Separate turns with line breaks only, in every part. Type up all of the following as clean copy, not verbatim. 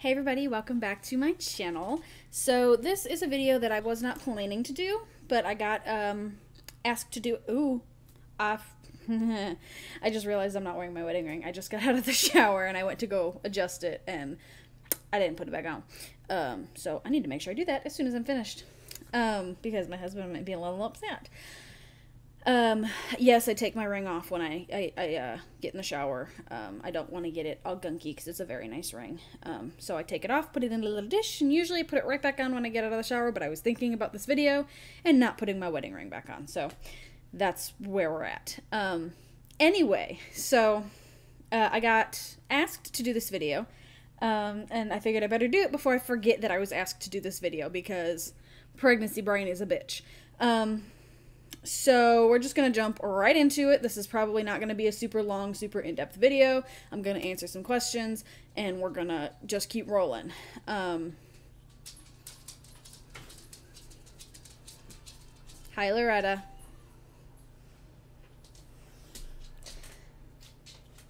Hey everybody, welcome back to my channel. So this is a video that I was not planning to do, but I got asked to do. I just realized I'm not wearing my wedding ring. I just got out of the shower and I went to go adjust it and I didn't put it back on. So I need to make sure I do that as soon as I'm finished, because my husband might be a little upset. Yes, I take my ring off when I get in the shower. I don't want to get it all gunky because it's a very nice ring. So I take it off, put it in a little dish, and usually put it right back on when I get out of the shower, but I was thinking about this video and not putting my wedding ring back on. So that's where we're at. Anyway, so I got asked to do this video, and I figured I better do it before I forget that I was asked to do this video because pregnancy brain is a bitch. So we're just going to jump right into it. This is probably not going to be a super long, super in-depth video. I'm going to answer some questions, and we're going to just keep rolling. Hi, Loretta.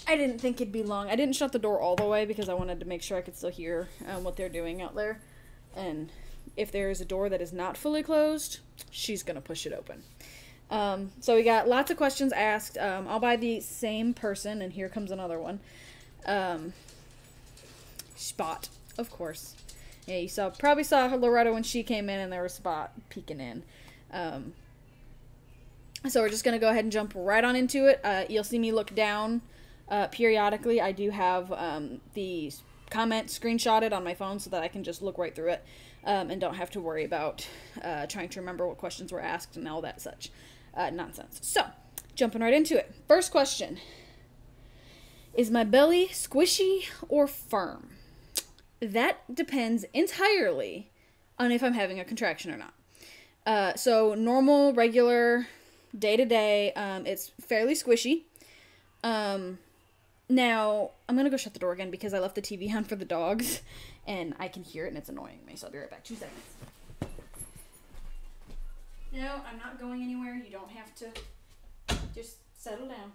I didn't think it'd be long. I didn't shut the door all the way because I wanted to make sure I could still hear what they're doing out there. And if there is a door that is not fully closed, she's going to push it open. So we got lots of questions asked, all by the same person, and here comes another one. Spot, of course. Yeah, you probably saw Loretta when she came in, and there was Spot peeking in. So we're just going to go ahead and jump right on into it. You'll see me look down periodically. I do have the comment screenshotted on my phone so that I can just look right through it, and don't have to worry about trying to remember what questions were asked and all that such nonsense. So, jumping right into it. First question. Is my belly squishy or firm? That depends entirely on if I'm having a contraction or not. So, normal, regular, day-to-day, it's fairly squishy. Now, I'm going to go shut the door again because I left the TV on for the dogs, and I can hear it, and it's annoying me, so I'll be right back. 2 seconds. No, I'm not going anywhere. You don't have to. Just settle down.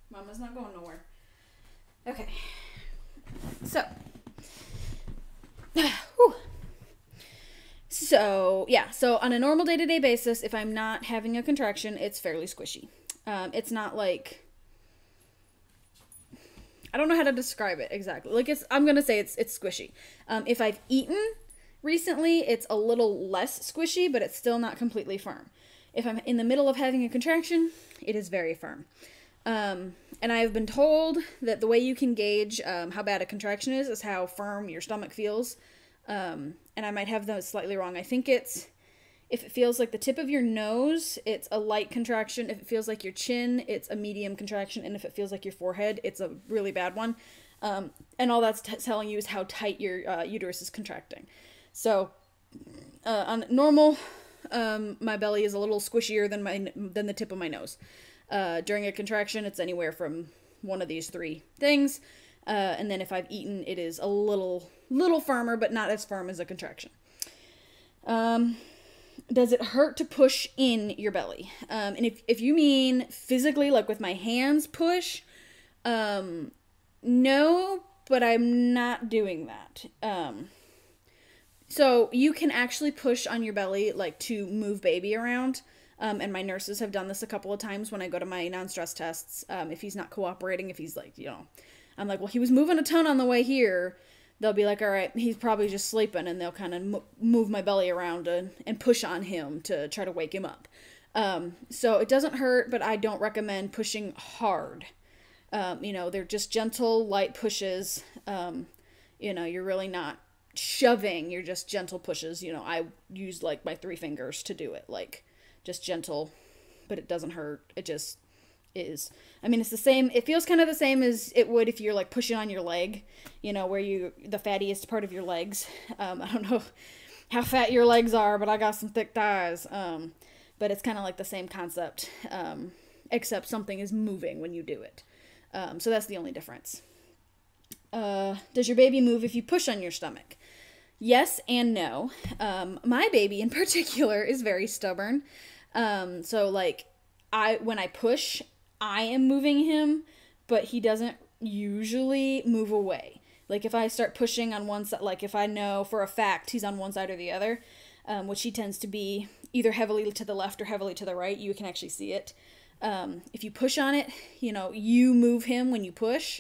Mama's not going nowhere. Okay. So. Whew. So, yeah. So, on a normal day-to-day basis, if I'm not having a contraction, it's fairly squishy. It's not like... I don't know how to describe it exactly. Like, I'm gonna say it's squishy. If I've eaten recently, it's a little less squishy, but it's still not completely firm. If I'm in the middle of having a contraction, it is very firm. And I've been told that the way you can gauge how bad a contraction is how firm your stomach feels. And I might have those slightly wrong. I think it's, if it feels like the tip of your nose, it's a light contraction. If it feels like your chin, it's a medium contraction. And if it feels like your forehead, it's a really bad one. And all that's telling you is how tight your uterus is contracting. So, on normal, my belly is a little squishier than the tip of my nose. During a contraction, it's anywhere from one of these three things. And then if I've eaten, it is a little firmer, but not as firm as a contraction. Does it hurt to push in your belly? And if you mean physically, like with my hands push, no, but I'm not doing that. So you can actually push on your belly, like to move baby around. And my nurses have done this a couple of times when I go to my non-stress tests. If he's not cooperating, if he's like, I'm like, well, he was moving a ton on the way here. They'll be like, all right, he's probably just sleeping, and they'll kind of move my belly around and push on him to try to wake him up. So it doesn't hurt, but I don't recommend pushing hard. They're just gentle, light pushes. You're really not shoving, you're just gentle pushes. I use like my 3 fingers to do it, like just gentle, but it doesn't hurt. It just is. I mean, it's the same. It feels kind of the same as it would if you're like pushing on your leg, where the fattiest part of your legs. I don't know how fat your legs are, but I got some thick thighs. But it's kind of like the same concept, except something is moving when you do it. So that's the only difference. Does your baby move if you push on your stomach? Yes and no. My baby in particular is very stubborn. So like when I push, I am moving him, but he doesn't usually move away. Like if I start pushing on one side, like if I know for a fact he's on one side or the other, which he tends to be either heavily to the left or heavily to the right, you can actually see it. If you push on it, you move him when you push,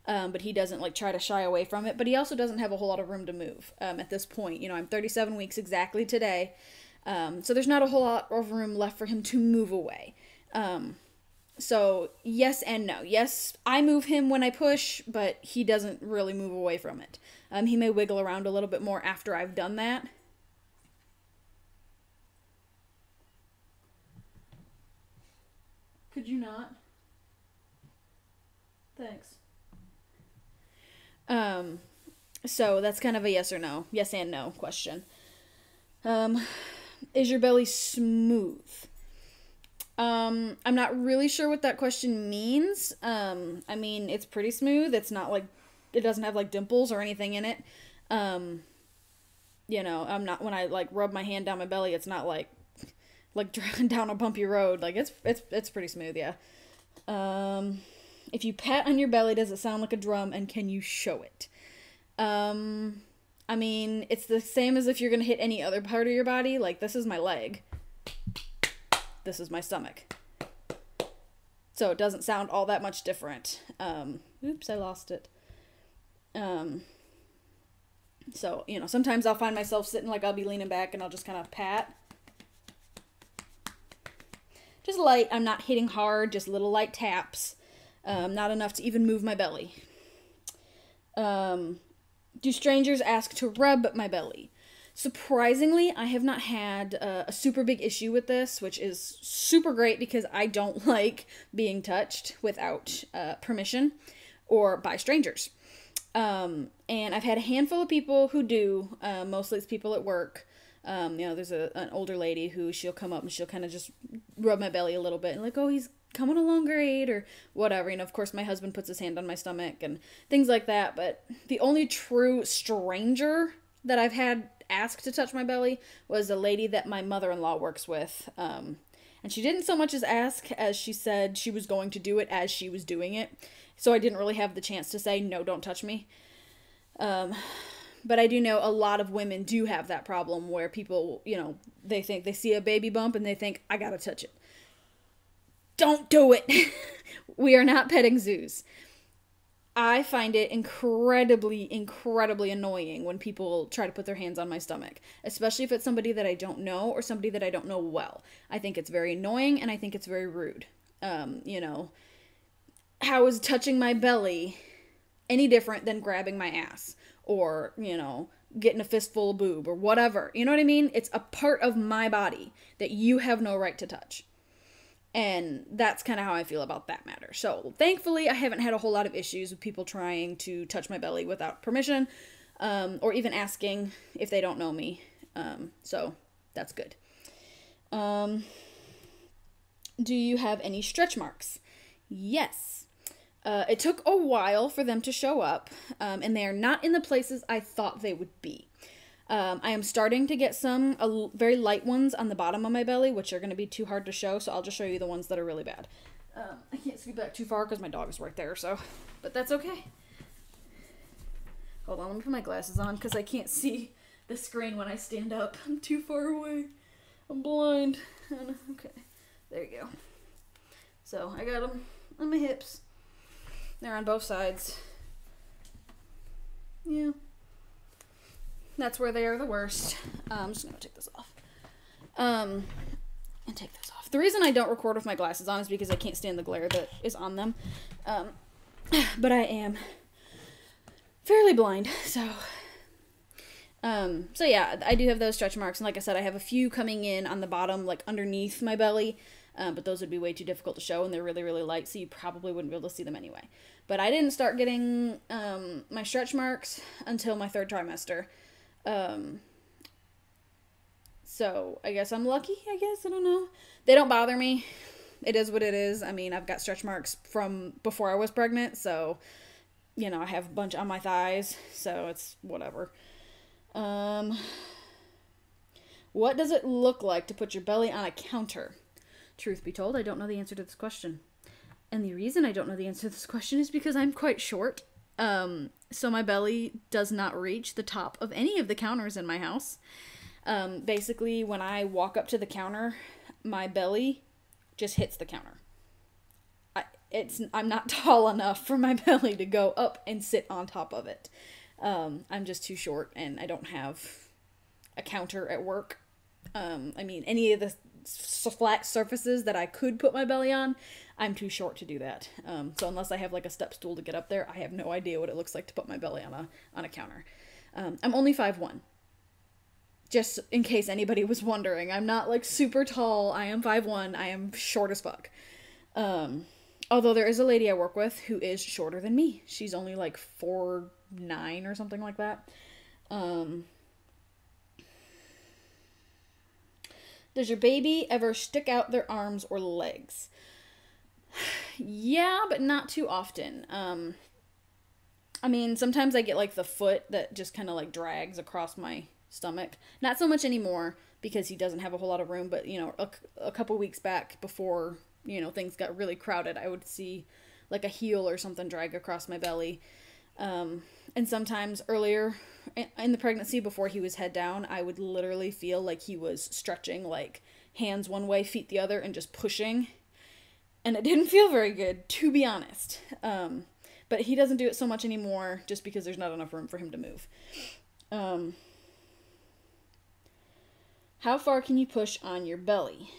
but he doesn't like try to shy away from it. But he also doesn't have a whole lot of room to move at this point. I'm 37 weeks exactly today, so there's not a whole lot of room left for him to move away. So yes and no. Yes, I move him when I push, but he doesn't really move away from it. He may wiggle around a little bit more after I've done that. Could you not? Thanks. So that's kind of a yes or no, yes and no question. Is your belly smooth? I'm not really sure what that question means. I mean, it's pretty smooth. It's not like, it doesn't have like dimples or anything in it. I'm not, when I like rub my hand down my belly, it's not like driving down a bumpy road. Like it's pretty smooth. Yeah. If you pat on your belly, does it sound like a drum, and can you show it? I mean, it's the same as if you're going to hit any other part of your body. Like, this is my leg. This is my stomach. So it doesn't sound all that much different. Oops, I lost it. So, sometimes I'll find myself sitting, like I'll be leaning back and I'll just kind of pat. Just light. I'm not hitting hard, just little light taps. Not enough to even move my belly. Do strangers ask to rub my belly? Surprisingly, I have not had a super big issue with this, which is super great because I don't like being touched without permission or by strangers. And I've had a handful of people who do, mostly it's people at work. There's an older lady who she'll come up and she'll kind of just rub my belly a little bit and like, oh, he's coming along great or whatever. Of course, my husband puts his hand on my stomach and things like that. But the only true stranger that I've had ask to touch my belly was a lady that my mother-in-law works with. And she didn't so much as ask as she said she was going to do it as she was doing it. So I didn't really have the chance to say, no, don't touch me. But I do know a lot of women do have that problem where people, they think they see a baby bump and they think, I gotta touch it. Don't do it. We are not petting zoos. I find it incredibly, incredibly annoying when people try to put their hands on my stomach, especially if it's somebody that I don't know or somebody that I don't know well. I think it's very annoying and I think it's very rude. How is touching my belly any different than grabbing my ass or, getting a fistful of boob or whatever? You know what I mean? It's a part of my body that you have no right to touch. And that's kind of how I feel about that matter. So thankfully, I haven't had a whole lot of issues with people trying to touch my belly without permission, or even asking if they don't know me. So that's good. Do you have any stretch marks? Yes. It took a while for them to show up, and they are not in the places I thought they would be. I am starting to get some very light ones on the bottom of my belly, which are going to be too hard to show, so I'll just show you the ones that are really bad. I can't scoot back too far because my dog is right there, but that's okay. Hold on, let me put my glasses on because I can't see the screen when I stand up. I'm too far away. I'm blind. Okay, there you go. So I got them on my hips. They're on both sides. Yeah. That's where they are the worst. I'm just going to take this off. And take this off. The reason I don't record with my glasses on is because I can't stand the glare that is on them. But I am fairly blind, so yeah, I do have those stretch marks. And like I said, I have a few coming in on the bottom, like underneath my belly. But those would be way too difficult to show, and they're really, really light, so you probably wouldn't be able to see them anyway. But I didn't start getting my stretch marks until my 3rd trimester. So I guess I'm lucky, I don't know. They don't bother me. It is what it is. I mean, I've got stretch marks from before I was pregnant, so, I have a bunch on my thighs, so it's whatever. What does it look like to put your belly on a counter? Truth be told, I don't know the answer to this question. And the reason I don't know the answer to this question is because I'm quite short. So my belly does not reach the top of any of the counters in my house. Basically, when I walk up to the counter, my belly just hits the counter. I'm not tall enough for my belly to go up and sit on top of it. I'm just too short, and I don't have a counter at work. I mean, any of the flat surfaces that I could put my belly on, I'm too short to do that. So unless I have like a step stool to get up there, I have no idea what it looks like to put my belly on a counter. I'm only 5'1". Just in case anybody was wondering, I'm not like super tall. I am 5'1". I am short as fuck. Although there is a lady I work with who is shorter than me. She's only like 4'9" or something like that. Does your baby ever stick out their arms or legs? Yeah, but not too often. I mean, sometimes I get like the foot that just kind of like drags across my stomach. Not so much anymore because he doesn't have a whole lot of room, but you know, a couple weeks back before, you know, things got really crowded, I would see like a heel or something drag across my belly. And sometimes earlier in the pregnancy, before he was head down, I would literally feel like he was stretching, like hands one way, feet the other, and just pushing. And it didn't feel very good, to be honest. But he doesn't do it so much anymore just because there's not enough room for him to move. How far can you push on your belly?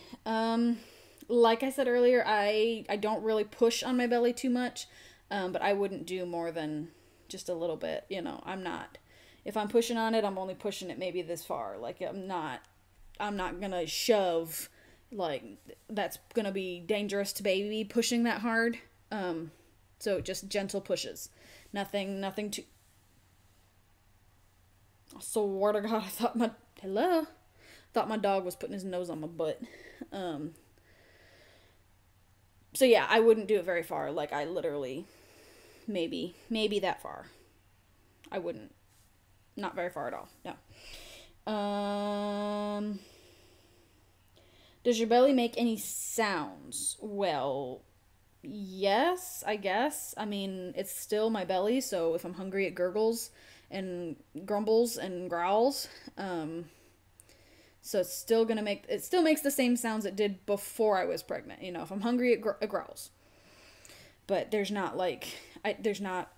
Like I said earlier, I don't really push on my belly too much, but I wouldn't do more than just a little bit. You know, if I'm pushing on it, I'm only pushing it maybe this far. Like, I'm not gonna shove, like, that's gonna be dangerous to baby pushing that hard. So just gentle pushes. Nothing too... I swear to God, I thought my dog was putting his nose on my butt. So yeah, I wouldn't do it very far. Like, I literally, maybe that far. I wouldn't. Not very far at all. No. Does your belly make any sounds? Well, yes, I guess. I mean, it's still my belly, so if I'm hungry, it gurgles and grumbles and growls. So it still makes the same sounds it did before I was pregnant. You know, if I'm hungry, it growls. But there's not I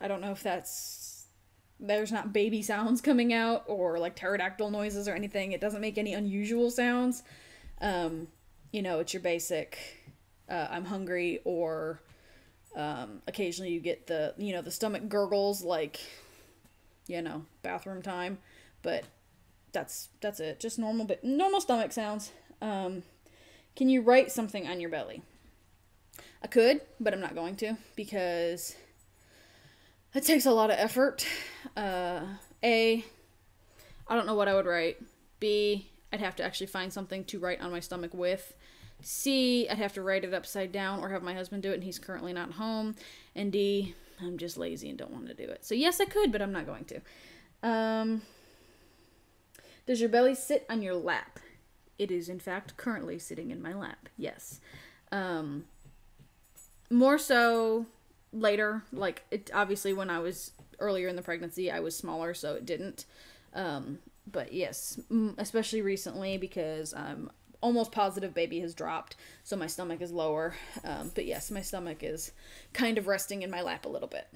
don't know if there's not baby sounds coming out or like pterodactyl noises or anything. It doesn't make any unusual sounds. You know, it's your basic, I'm hungry, or, occasionally you get the stomach gurgles, like, you know, bathroom time, but that's it. Just normal stomach sounds. Can you write something on your belly? I could, but I'm not going to because it takes a lot of effort. A, I don't know what I would write. B, I'd have to actually find something to write on my stomach with. C, I'd have to write it upside down or have my husband do it, and he's currently not home. And D, I'm just lazy and don't want to do it. So yes, I could, but I'm not going to. Does your belly sit on your lap? It is, in fact, currently sitting in my lap. Yes. More so later. Like, obviously when I was earlier in the pregnancy, I was smaller, so it didn't. But yes, especially recently because I'm almost positive baby has dropped, so my stomach is lower. But yes, my stomach is kind of resting in my lap a little bit.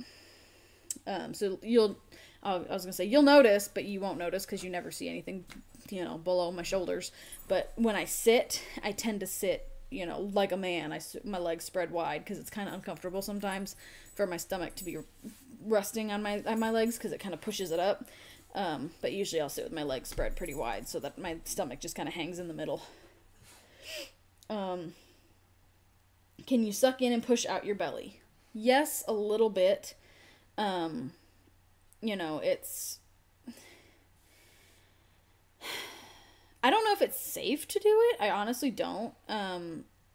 So I was going to say, you'll notice, but you won't notice because you never see anything, you know, below my shoulders. But when I sit, I tend to sit, you know, like a man. My legs spread wide because it's kind of uncomfortable sometimes for my stomach to be resting on my legs because it kind of pushes it up. But usually I'll sit with my legs spread pretty wide so that my stomach just kind of hangs in the middle. Can you suck in and push out your belly? Yes, a little bit. You know, I don't know if it's safe to do it. I honestly don't.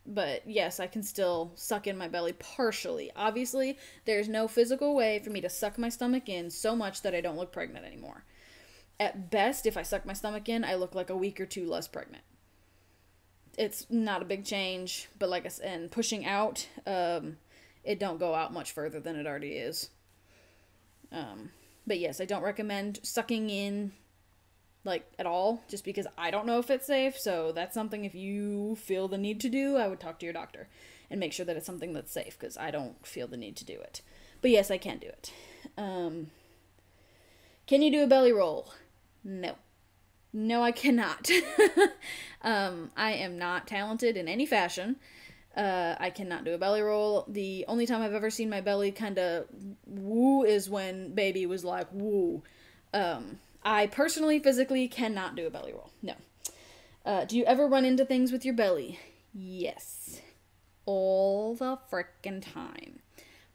But yes, I can still suck in my belly partially. Obviously, there's no physical way for me to suck my stomach in so much that I don't look pregnant anymore. At best, if I suck my stomach in, I look like a week or two less pregnant. It's not a big change, but like I said, and pushing out, it don't go out much further than it already is. But yes, I don't recommend sucking in like at all, just because I don't know if it's safe. So that's something, if you feel the need to do, I would talk to your doctor and make sure that it's something that's safe, because I don't feel the need to do it. But yes, I can do it. Can you do a belly roll? No. No, I cannot. I am not talented in any fashion. I cannot do a belly roll. The only time I've ever seen my belly kind of woo is when baby was like, woo. I personally, physically cannot do a belly roll. No. Do you ever run into things with your belly? Yes. All the frickin' time.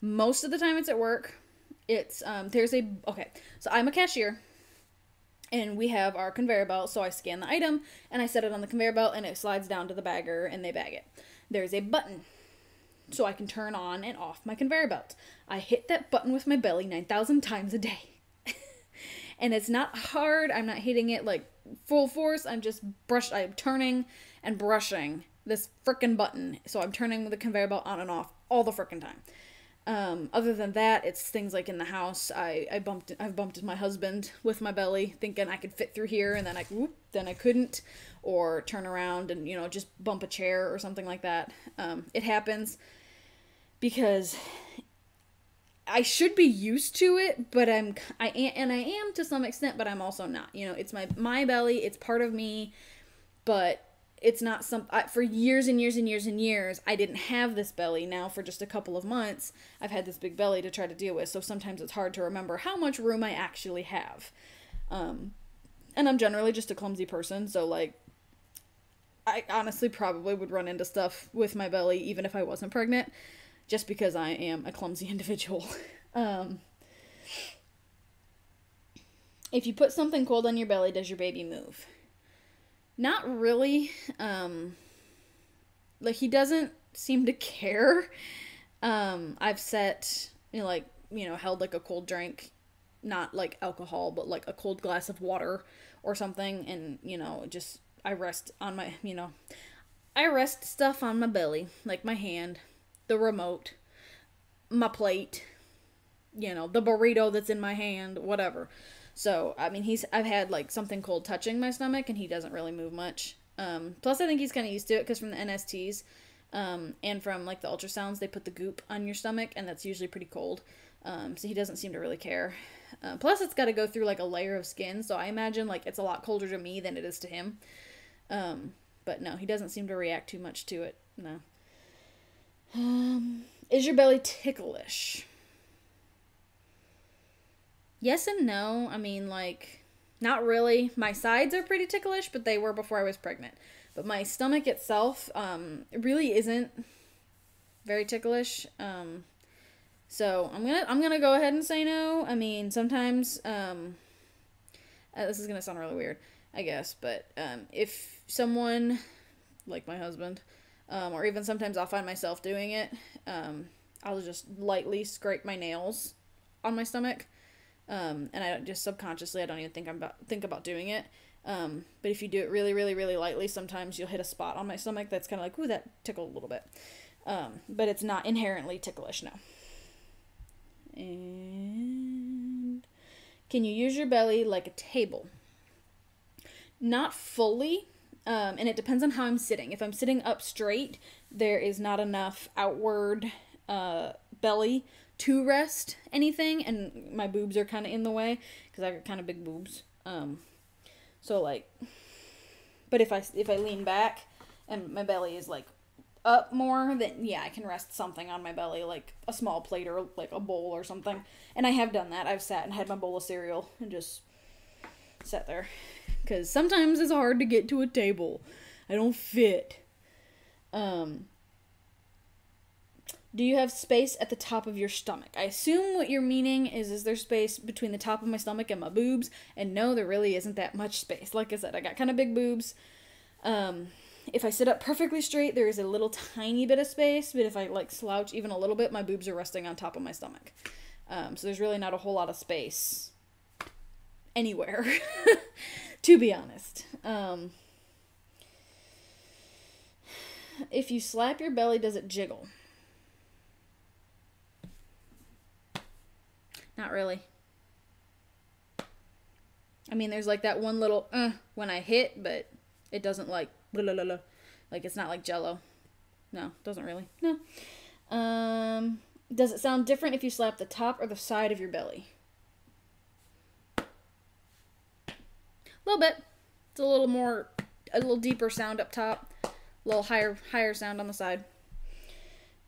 Most of the time it's at work. It's, okay, so I'm a cashier, and we have our conveyor belt, so I scan the item, and I set it on the conveyor belt, and it slides down to the bagger, and they bag it. There's a button, so I can turn on and off my conveyor belt. I hit that button with my belly 9,000 times a day. And it's not hard. I'm not hitting it like full force. I'm turning and brushing this frickin' button. So I'm turning the conveyor belt on and off all the frickin' time. Other than that, it's things like in the house. I've bumped my husband with my belly, thinking I could fit through here, and then I couldn't, or turn around and, just bump a chair or something like that. It happens because I should be used to it, but I am to some extent, but I'm also not. It's my belly, it's part of me, but it's not for years and years and years and years, I didn't have this belly. Now for just a couple of months, I've had this big belly to try to deal with, so sometimes it's hard to remember how much room I actually have. And I'm generally just a clumsy person, so, like, I honestly probably would run into stuff with my belly even if I wasn't pregnant, just because I am a clumsy individual. If you put something cold on your belly, does your baby move? Not really. Like, he doesn't seem to care. I've set, held like a cold drink, not like alcohol, but like a cold glass of water or something, and, I rest stuff on my belly, like my hand, the remote, my plate, the burrito that's in my hand, whatever. So, I mean, I've had, like, something cold touching my stomach, and he doesn't really move much. Plus, I think he's kind of used to it, because from the NSTs, and from, like, the ultrasounds, they put the goop on your stomach, and that's usually pretty cold. So he doesn't seem to really care. Plus, it's got to go through, like, a layer of skin, so I imagine, like, it's a lot colder to me than it is to him. But no, he doesn't seem to react too much to it, no. Is your belly ticklish? Yes and no. I mean, like, not really. My sides are pretty ticklish, but they were before I was pregnant. But my stomach itself, really isn't very ticklish. So I'm gonna go ahead and say no. I mean, sometimes, this is gonna sound really weird, I guess, but, if someone, like my husband, or even sometimes I'll find myself doing it, I'll just lightly scrape my nails on my stomach. And I just subconsciously, I don't even think about doing it. But if you do it really, really, really lightly, sometimes you'll hit a spot on my stomach that's kind of like, ooh, that tickled a little bit. But it's not inherently ticklish, no. And can you use your belly like a table? Not fully. And it depends on how I'm sitting. If I'm sitting up straight, there is not enough outward, belly to rest anything, and my boobs are kind of in the way, because I got kind of big boobs, so, like, but if I lean back, and my belly is, like, up more, then, yeah, I can rest something on my belly, like a small plate, or, like, a bowl or something, and I have done that. I've sat and had my bowl of cereal, and just sat there, because sometimes it's hard to get to a table. I don't fit. Do you have space at the top of your stomach? I assume what you're meaning is there space between the top of my stomach and my boobs? And no, there really isn't that much space. Like I said, I got kind of big boobs. If I sit up perfectly straight, there is a little tiny bit of space, but if I, like, slouch even a little bit, my boobs are resting on top of my stomach. So there's really not a whole lot of space anywhere, to be honest. If you slap your belly, does it jiggle? Not really. I mean, there's like that one little when I hit, but it doesn't like blah, blah, blah, blah. Like it's not like Jello. No, doesn't really. No. Does it sound different if you slap the top or the side of your belly? A little bit. It's a little deeper sound up top, a little higher sound on the side.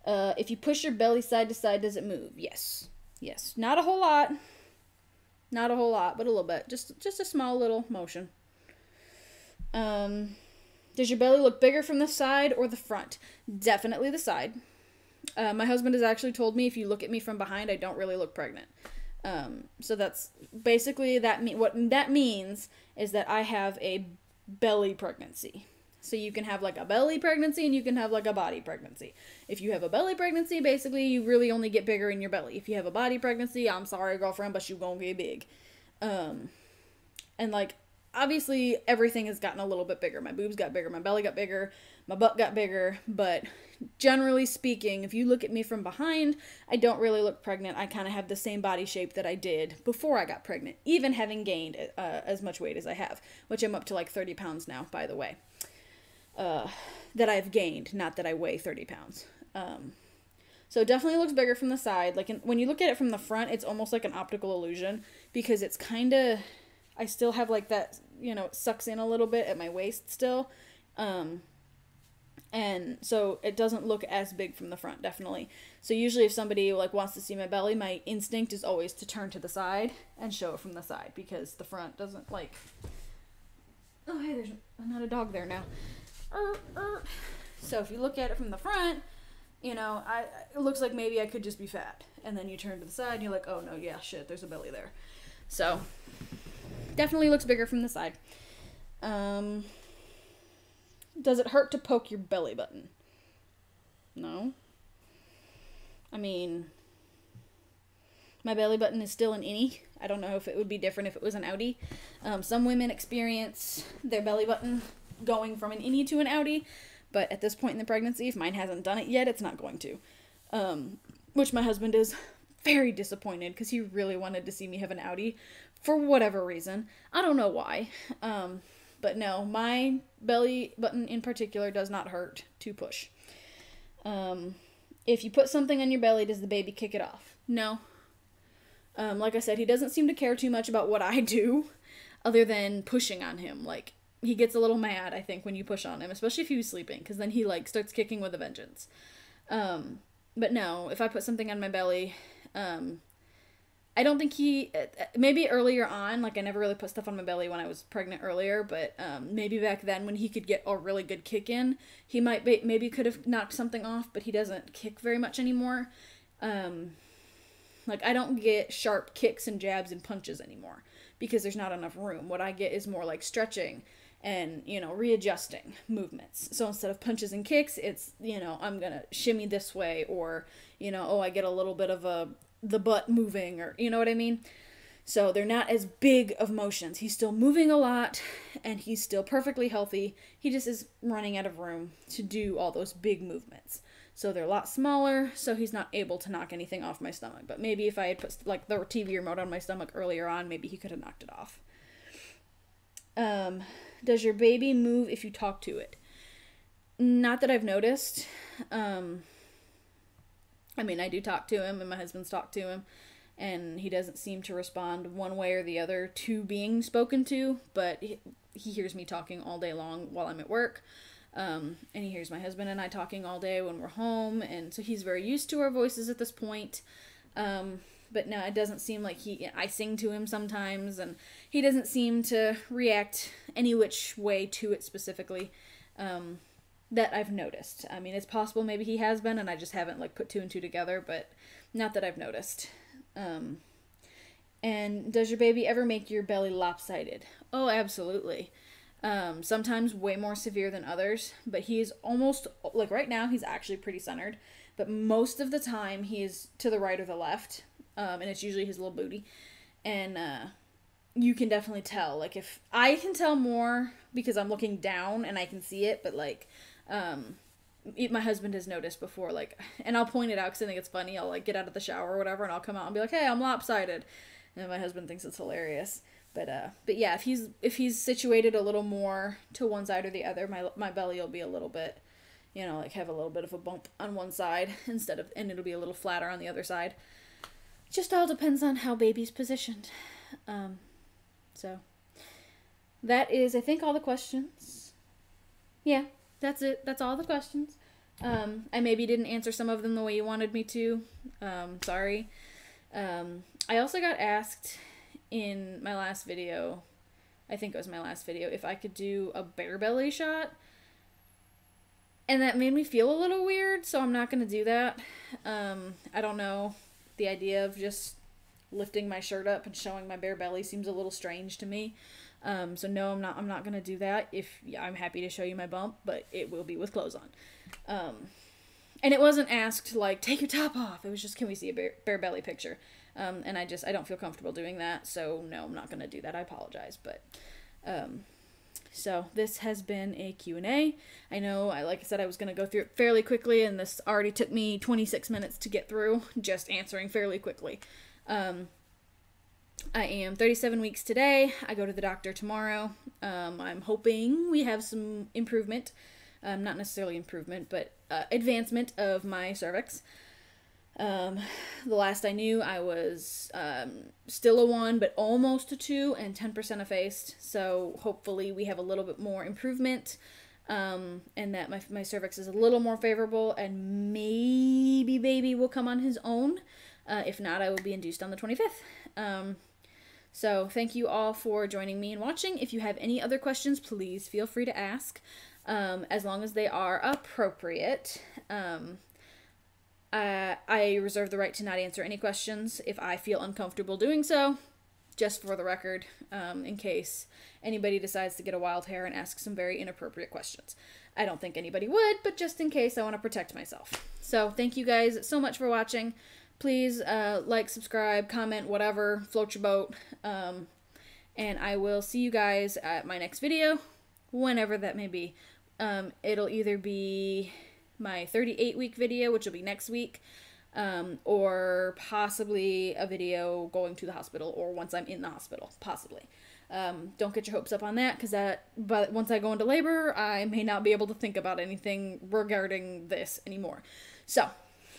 If you push your belly side to side, does it move? Yes. Yes. Not a whole lot. Not a whole lot, but a little bit. Just a small little motion. Does your belly look bigger from the side or the front? Definitely the side. My husband has actually told me if you look at me from behind, I don't really look pregnant. So that's basically what that means is that I have a belly pregnancy. So you can have like a belly pregnancy and you can have like a body pregnancy. If you have a belly pregnancy, basically you really only get bigger in your belly. If you have a body pregnancy, I'm sorry, girlfriend, but you gonna get big. And like obviously everything has gotten a little bit bigger. My boobs got bigger, my belly got bigger, my butt got bigger, but generally speaking, if you look at me from behind, I don't really look pregnant. I kind of have the same body shape that I did before I got pregnant, even having gained as much weight as I have, which I'm up to like 30 pounds now, by the way. That I've gained, not that I weigh 30 pounds. So it definitely looks bigger from the side. Like when you look at it from the front, it's almost like an optical illusion because it's kind of, I still have like that, it sucks in a little bit at my waist still. And so it doesn't look as big from the front, definitely. So usually if somebody like wants to see my belly, my instinct is always to turn to the side and show it from the side because the front doesn't like, oh, hey, there's not a dog there now. So if you look at it from the front, it looks like maybe I could just be fat. And then you turn to the side and you're like, oh no, yeah, shit, there's a belly there. So definitely looks bigger from the side. Does it hurt to poke your belly button? No. I mean, my belly button is still an innie. I don't know if it would be different if it was an outie. Some women experience their belly button going from an innie to an outie, but at this point in the pregnancy, if mine hasn't done it yet, it's not going to. Which my husband is very disappointed because he really wanted to see me have an outie for whatever reason. I don't know why. But no, my belly button in particular does not hurt to push. If you put something on your belly, does the baby kick it off? No. Like I said, he doesn't seem to care too much about what I do other than pushing on him. Like, he gets a little mad, I think, when you push on him, especially if he was sleeping, because then he, like, starts kicking with a vengeance. But no, if I put something on my belly, I don't think maybe earlier on, like, I never really put stuff on my belly when I was pregnant earlier, but maybe back then when he could get a really good kick in, he maybe could have knocked something off, but he doesn't kick very much anymore. Like, I don't get sharp kicks and jabs and punches anymore because there's not enough room. What I get is more like stretching and, readjusting movements. So instead of punches and kicks, it's, I'm going to shimmy this way or, I get a little bit of the butt moving or, you know what I mean? So they're not as big of motions. He's still moving a lot and he's still perfectly healthy. He just is running out of room to do all those big movements. So they're a lot smaller, so he's not able to knock anything off my stomach. But maybe if I had put, like, the TV remote on my stomach earlier on, maybe he could have knocked it off. Does your baby move if you talk to it? Not that I've noticed. I mean, I do talk to him, and my husband's talked to him, and he doesn't seem to respond one way or the other to being spoken to, but he hears me talking all day long while I'm at work. And he hears my husband and I talking all day when we're home, and so he's very used to our voices at this point. But no, it doesn't seem like I sing to him sometimes, and he doesn't seem to react any which way to it specifically, that I've noticed. I mean, it's possible maybe he has been, and I just haven't, like, put two and two together, but not that I've noticed. And does your baby ever make your belly lopsided? Oh, absolutely. Sometimes way more severe than others, but he is almost, like right now, he's actually pretty centered, but most of the time he is to the right or the left, and it's usually his little booty, and, you can definitely tell, like, if I can tell more because I'm looking down and I can see it, but, like, my husband has noticed before, like, and I'll point it out because I think it's funny. I'll, like, get out of the shower or whatever, and I'll come out and be like, hey, I'm lopsided, and my husband thinks it's hilarious. But yeah, if he's situated a little more to one side or the other, my belly will be a little bit, like have a little bit of a bump on one side and it'll be a little flatter on the other side. Just all depends on how baby's positioned. So that is, I think, all the questions. Yeah, that's it. That's all the questions. I maybe didn't answer some of them the way you wanted me to. Sorry. I also got asked in my last video, I think it was my last video, if I could do a bare belly shot. And that made me feel a little weird, so I'm not going to do that. I don't know. The idea of just lifting my shirt up and showing my bare belly seems a little strange to me. So no, I'm not going to do that. I'm happy to show you my bump, but it will be with clothes on. And it wasn't asked, like, take your top off. It was just, can we see a bare belly picture? And I don't feel comfortable doing that, so no, I'm not going to do that. I apologize, but, so this has been a Q&A. I know, like I said, I was going to go through it fairly quickly, and this already took me 26 minutes to get through, just answering fairly quickly. I am 37 weeks today. I go to the doctor tomorrow. I'm hoping we have some improvement, not necessarily improvement, but advancement of my cervix. The last I knew, I was still a 1, but almost a 2 and 10% effaced. So hopefully we have a little bit more improvement, and that my cervix is a little more favorable, and maybe baby will come on his own. If not, I will be induced on the 25th. So thank you all for joining me and watching. If you have any other questions, please feel free to ask, as long as they are appropriate. I reserve the right to not answer any questions if I feel uncomfortable doing so, just for the record, in case anybody decides to get a wild hair and ask some very inappropriate questions. I don't think anybody would, but just in case, I want to protect myself. So thank you guys so much for watching. Please like, subscribe, comment, whatever, float your boat, and I will see you guys at my next video, whenever that may be. It'll either be my 38-week video, which will be next week, or possibly a video going to the hospital, or once I'm in the hospital, possibly. Don't get your hopes up on that, but once I go into labor, I may not be able to think about anything regarding this anymore. So,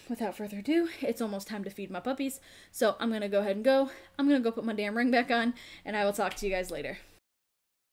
without further ado, it's almost time to feed my puppies, so I'm gonna go ahead and go. I'm gonna go put my damn ring back on, and I will talk to you guys later.